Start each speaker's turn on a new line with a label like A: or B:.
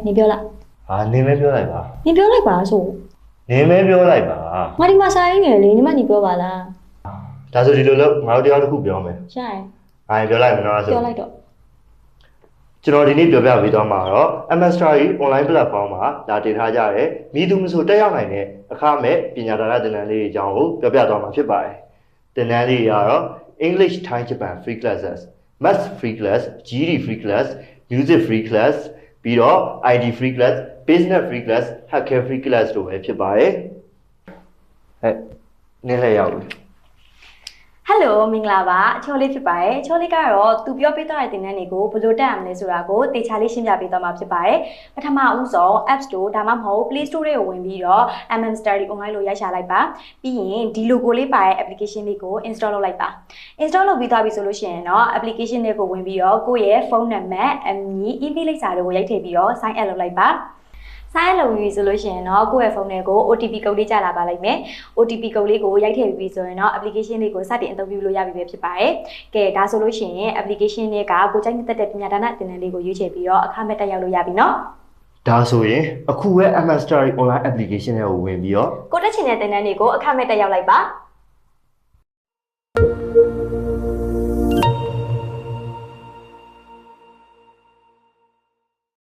A: 你ပြောလိုက်
B: ဟာနေမဲပြောလိုက်ပါ
A: 你ပြောလိုက်ပါဆို
B: နေမဲပြောလိုက်ပါ
A: ငါဒီမှာစာရင်းငယ်လေးညီမ你ပြောပါလား
B: ဒါဆိုဒီလိုလို့ငါတို့တရားတစ်ခုပြောမယ်
A: ရှာရင်
B: ငါရင်ပြောလိုက်မယ်နော်ဆို
A: ပြောလိုက်တော့
B: ကျွန်တော်ဒီနေ့ပြောပြပေးသွားမှာတော့ MS Study online platform မှာလာတင်ထားကြတဲ့မိသူမဆိုတက်ရောက်နိုင်တဲ့အခမဲ့ပညာဒါနသင်တန်းလေးတွေအကြောင်းကိုပြောပြသွားမှာဖြစ်ပါတယ်သင်တန်းလေးတွေကတော့ English Thai Japan free classes Math free class GD free class Music free class ပြီးတော့ ID free class Business free class Hacker free class တို့ပဲဖြစ်ပါတယ်ဟဲ့နည်းလည်းရောက်ပြီ
A: ဟယ်လိုမင်္ဂလာပါအချိုးလေးဖြစ်ပါတယ်အချိုးလေးကတော့သူပြောပေးသွားတဲ့သင်တန်းတွေကိုဘယ်လိုတက်ရမလဲဆိုတာကိုတေချာလေးရှင်းပြပေးသွားမှာဖြစ်ပါတယ်ပထမဦးဆုံး App Store ဒါမှမဟုတ် Play Store တွေကိုဝင်ပြီးတော့ MM Study Online လို့ရိုက်ရှာလိုက်ပါပြီးရင်ဒီ logo လေးပါတဲ့ application လေးကို install လုပ်လိုက်ပါ install လုပ်ပြီးသွားပြီဆိုလို့ရှိရင်တော့ application လေးကိုဝင်ပြီးတော့ကိုယ့်ရဲ့ဖုန်းနံပါတ်အမည် email လိပ်စာတွေကိုရိုက်ထည့်ပြီးတော့ sign up လုပ်လိုက်ပါဆိုင်လုံပြီဆိုလို့ရှိရင်တော့ကိုယ့်ရဲ့ဖုန်းထဲကို OTP ကုတ်လေးကြာလာပါလိမ့်မယ် OTP ကုတ်လေးကိုရိုက်ထည့်ပြီးပြီဆိုရင်တော့ application လေးကိုစတင်အသုံးပြုလို့ရပြီပဲဖြစ်ပါတယ်။ကဲဒါဆိုလို့ရှိရင် application လေးကကိုကြိုက်နေတဲ့ပညာဒါနသင်တန်းလေးကိုရွေးချယ်ပြီးတော့အခမဲ့တက်ရောက်လို့ရပြီနော်
B: ဒါဆိုရင်အခုပဲ MS Study online application တွေကိုဝင်ပြီးတော့
A: ကိုတက်ချင်တဲ့သင်တန်းလေးကိုအခမဲ့တက်ရောက်လိုက်ပါ